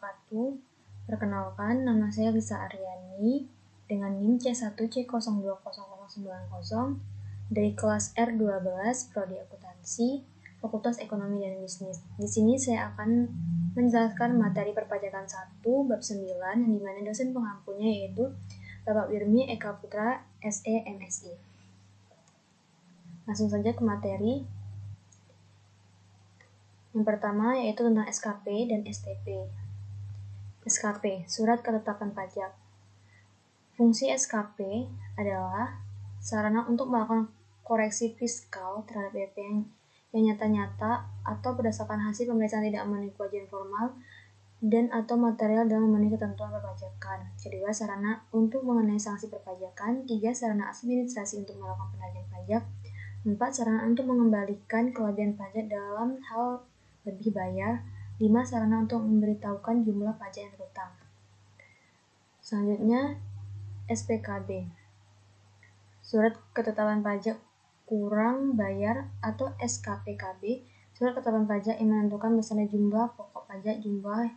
wabarakatuh. Perkenalkan, nama saya Lisa Aryani dengan NIM C1C020090 dari kelas R12 Prodi Akuntansi, Fakultas Ekonomi dan Bisnis. Di sini saya akan menjelaskan materi perpajakan 1 bab 9 yang dimana dosen pengampunya yaitu Bapak Wirmi Eka Putra, SE MSI. Langsung saja ke materi. Yang pertama yaitu tentang SKP dan STP. SKP, Surat Ketetapan Pajak. Fungsi SKP adalah sarana untuk melakukan koreksi fiskal terhadap PP yang nyata-nyata atau berdasarkan hasil pemeriksaan tidak memenuhi kewajiban formal dan atau material dalam memenuhi ketentuan perpajakan. Kedua, sarana untuk mengenai sanksi perpajakan. 3, sarana administrasi untuk melakukan penagihan pajak. 4, sarana untuk mengembalikan kelebihan pajak dalam hal lebih bayar. 5, sarana untuk memberitahukan jumlah pajak yang terutang. Selanjutnya, SPKB, Surat Ketetapan Pajak Kurang Bayar atau SKPKB, Surat Ketetapan Pajak yang menentukan besarnya jumlah pokok pajak, jumlah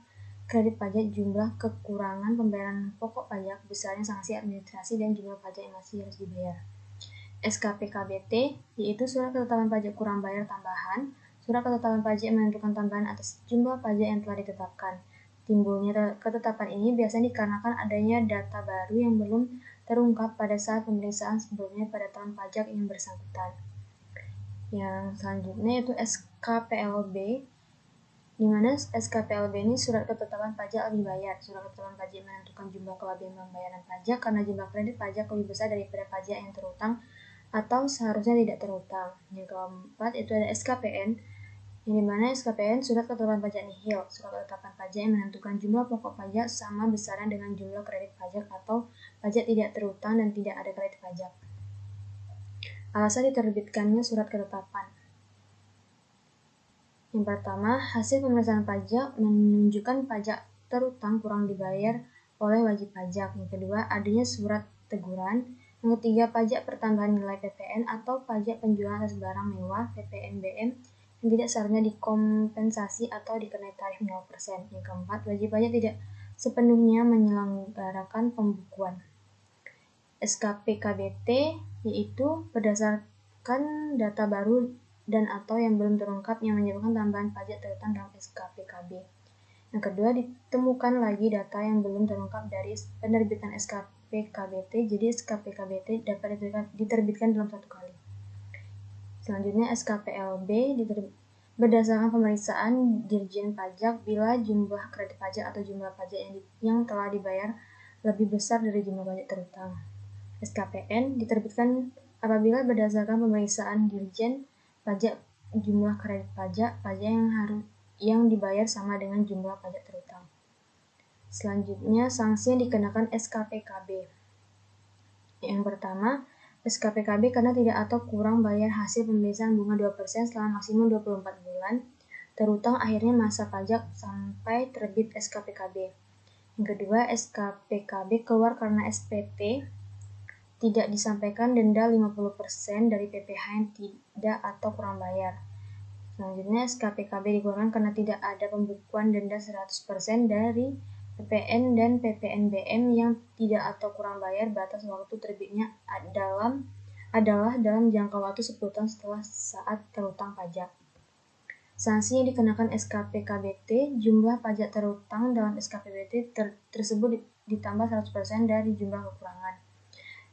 kredit pajak, jumlah kekurangan pembayaran pokok pajak, besarnya sanksi administrasi, dan jumlah pajak yang masih harus dibayar. SKPKBT, yaitu Surat Ketetapan Pajak Kurang Bayar Tambahan, Surat Ketetapan Pajak yang menentukan tambahan atas jumlah pajak yang telah ditetapkan. Timbulnya ketetapan ini biasanya dikarenakan adanya data baru yang belum terungkap pada saat pemeriksaan sebelumnya pada tahun pajak yang bersangkutan. Yang selanjutnya yaitu SKPLB, di mana SKPLB ini Surat Ketetapan Pajak Lebih Bayar. Surat Ketetapan Pajak menentukan jumlah kelebihan pembayaran pajak karena jumlah kredit pajak lebih besar daripada pajak yang terutang atau seharusnya tidak terutang. Yang keempat itu ada SKPN, yang dimana SKPN Surat Ketetapan Pajak Nihil, Surat Ketetapan Pajak yang menentukan jumlah pokok pajak sama besarnya dengan jumlah kredit pajak atau pajak tidak terutang dan tidak ada kredit pajak. Alasan diterbitkannya surat ketetapan. Yang pertama, hasil pemeriksaan pajak menunjukkan pajak terutang kurang dibayar oleh wajib pajak. Yang kedua, adanya surat teguran. Yang ketiga, pajak pertambahan nilai PPN atau pajak penjualan atas barang mewah (PPNBM) yang tidak seharusnya dikompensasi atau dikenai tarif 0%. Yang keempat, wajib pajak tidak sepenuhnya menyelenggarakan pembukuan. SKPKBT yaitu berdasarkan data baru dan atau yang belum terungkap yang menyebabkan tambahan pajak terutang dalam SKPKB. Yang kedua, ditemukan lagi data yang belum terungkap dari penerbitan SKPKBT, jadi SKPKBT dapat diterbitkan dalam satu kali. Selanjutnya, SKPLB berdasarkan pemeriksaan Dirjen Pajak bila jumlah kredit pajak atau jumlah pajak yang telah dibayar lebih besar dari jumlah pajak terutang. SKPN diterbitkan apabila berdasarkan pemeriksaan Dirjen Pajak jumlah kredit pajak yang dibayar sama dengan jumlah pajak terutang. Selanjutnya, sanksi yang dikenakan SKPKB. Yang pertama, SKPKB karena tidak atau kurang bayar hasil pembebasan bunga 2% selama maksimum 24 bulan, terutang akhirnya masa pajak sampai terbit SKPKB. Yang kedua, SKPKB keluar karena SPT tidak disampaikan denda 50% dari PPh yang tidak atau kurang bayar. Selanjutnya, SKPKB dikeluarkan karena tidak ada pembukuan denda 100% dari PPN dan PPNBM yang tidak atau kurang bayar. Batas waktu terbitnya adalah dalam jangka waktu 10 tahun setelah saat terutang pajak. Sanksi yang dikenakan SKPKBT, jumlah pajak terutang dalam SKPBT tersebut ditambah 100% dari jumlah kekurangan.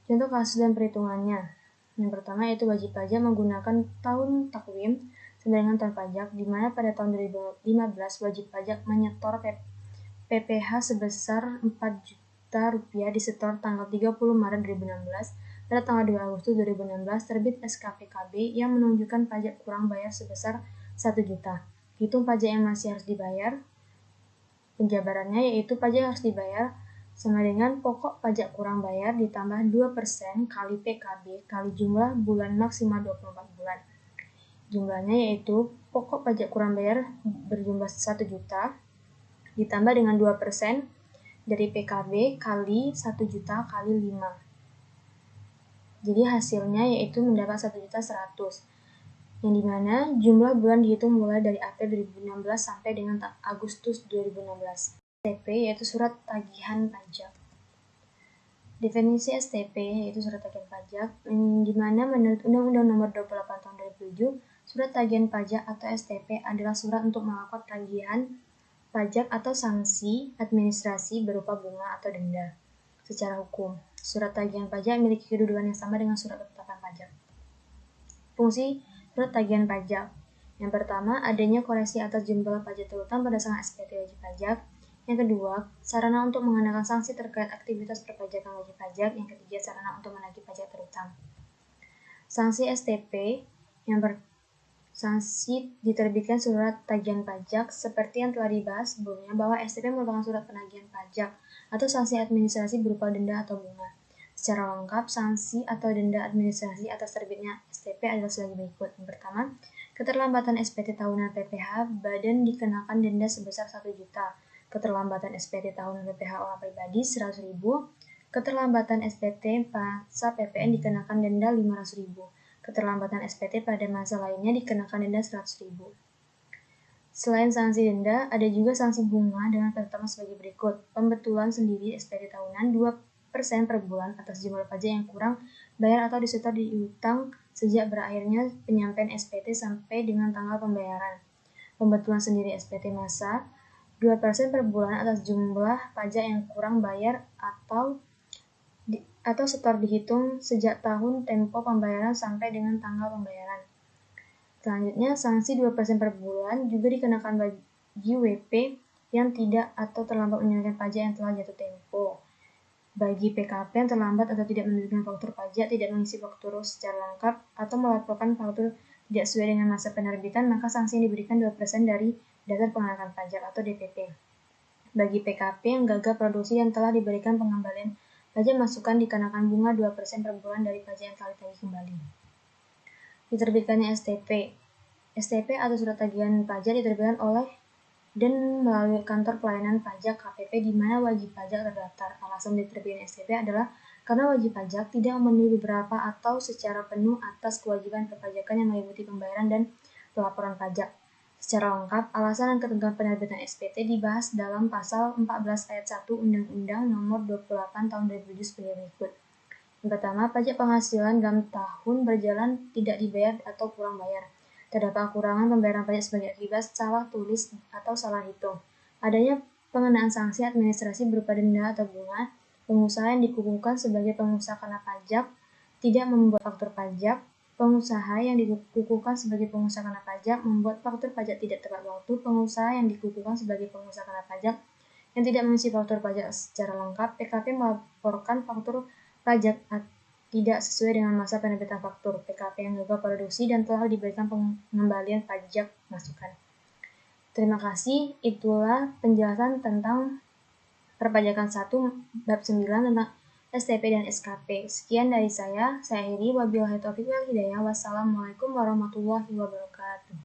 Contoh kasus dan perhitungannya. Yang pertama yaitu wajib pajak menggunakan tahun takwim sama dengan tahun pajak, di mana pada tahun 2015 wajib pajak menyetor PPh sebesar Rp4.000.000 disetor tanggal 30 Maret 2016. Pada tanggal 2 Agustus 2016 terbit SKPKB yang menunjukkan pajak kurang bayar sebesar Rp1.000.000. Hitung pajak yang masih harus dibayar. Penjabarannya yaitu pajak harus dibayar sama dengan pokok pajak kurang bayar ditambah 2% kali PKB kali jumlah bulan maksimal 24 bulan. Jumlahnya yaitu pokok pajak kurang bayar berjumlah Rp1.000.000 ditambah dengan 2% dari PKB kali Rp1.000.000 kali 5. Jadi hasilnya yaitu mendapat Rp1.100.000, yang dimana jumlah bulan dihitung mulai dari April 2016 sampai dengan Agustus 2016. STP yaitu surat tagihan pajak. Definisi STP yaitu surat tagihan pajak, di mana menurut Undang-Undang Nomor 28 Tahun 2007, surat tagihan pajak atau STP adalah surat untuk melakukan tagihan pajak atau sanksi administrasi berupa bunga atau denda. Secara hukum, surat tagihan pajak memiliki kedudukan yang sama dengan surat ketetapan pajak. Fungsi surat tagihan pajak. Yang pertama, adanya koreksi atas jumlah pajak terutang berdasarkan SPT wajib pajak. Yang kedua, sarana untuk mengenakan sanksi terkait aktivitas perpajakan wajib pajak. Yang ketiga, sarana untuk menagih pajak terutang. Sanksi STP sanksi diterbitkan surat tagihan pajak seperti yang telah dibahas sebelumnya bahwa STP merupakan surat penagihan pajak atau sanksi administrasi berupa denda atau bunga. Secara lengkap, sanksi atau denda administrasi atas terbitnya STP adalah sebagai berikut. Yang pertama, keterlambatan SPT tahunan PPh badan dikenakan denda sebesar 1 juta. Keterlambatan SPT tahunan PPh orang pribadi 100.000. Keterlambatan SPT masa PPN dikenakan denda 500.000. Keterlambatan SPT pada masa lainnya dikenakan denda 100.000. Selain sanksi denda, ada juga sanksi bunga dengan ketentuan sebagai berikut. Pembetulan sendiri SPT tahunan 2% per bulan atas jumlah pajak yang kurang bayar atau disetor di utang sejak berakhirnya penyampaian SPT sampai dengan tanggal pembayaran. Pembetulan sendiri SPT masa 2% per bulan atas jumlah pajak yang kurang bayar atau setor dihitung sejak tahun tempo pembayaran sampai dengan tanggal pembayaran. Selanjutnya, sanksi 2% per bulan juga dikenakan bagi WP yang tidak atau terlambat menunaikan pajak yang telah jatuh tempo. Bagi PKP yang terlambat atau tidak menunjukkan faktur pajak, tidak mengisi faktur secara lengkap, atau melaporkan faktur tidak sesuai dengan masa penerbitan, maka sanksi yang diberikan 2% dari dasar pengenakan pajak atau DPP. Bagi PKP yang gagal produksi yang telah diberikan pengembalian pajak masukan dikenakan bunga 2% per bulan dari pajak yang telah ditagih kembali. Diterbitkannya STP. STP atau surat tagihan pajak diterbitkan oleh dan melalui kantor pelayanan pajak KPP di mana wajib pajak terdaftar. Alasan diterbitkan STP adalah karena wajib pajak tidak memenuhi beberapa atau secara penuh atas kewajiban perpajakan yang meliputi pembayaran dan pelaporan pajak. Secara lengkap, alasan dan ketentuan penerbitan SPT dibahas dalam Pasal 14 Ayat 1 Undang-Undang Nomor 28 Tahun 2007 sebagai berikut. Yang pertama, pajak penghasilan dalam tahun berjalan tidak dibayar atau kurang bayar. Terdapat kekurangan pembayaran pajak sebagai akibat salah tulis atau salah hitung. Adanya pengenaan sanksi administrasi berupa denda atau bunga. Pengusaha yang dikukuhkan sebagai pengusaha kena pajak tidak membuat faktur pajak. Pengusaha yang dikukuhkan sebagai pengusaha kena pajak membuat faktur pajak tidak tepat waktu. Pengusaha yang dikukuhkan sebagai pengusaha kena pajak yang tidak mengisi faktur pajak secara lengkap. PKP melaporkan faktur pajak tidak sesuai dengan masa penerbitan faktur. PKP yang gagal produksi dan telah diberikan pengembalian pajak masukan. Terima kasih. Itulah penjelasan tentang perpajakan 1 bab 9 tentang STP dan SKP. Sekian dari saya akhiri. Wabillahi taufiq wal hidayah. Wassalamualaikum warahmatullahi wabarakatuh.